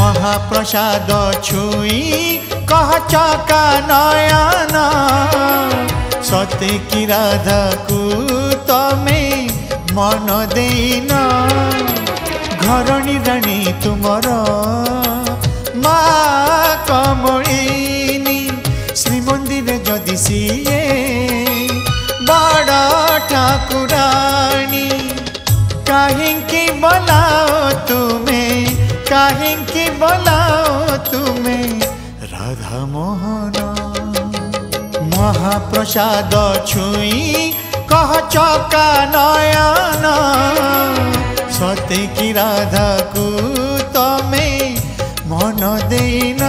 महाप्रसाद छुई कह चका नयन सते की राधा को तमे मन देन घरणी राणी तुमर मा कमलिनी श्रीमंदिर जदि सीए बड़ ठाकुराणी काहेंकी बोलाओ तुम्हें काहेंकी बोलाओ तुम्हें राधा मोहन महाप्रसाद छुई कह चका नयन सते की राधा को तमे मन देन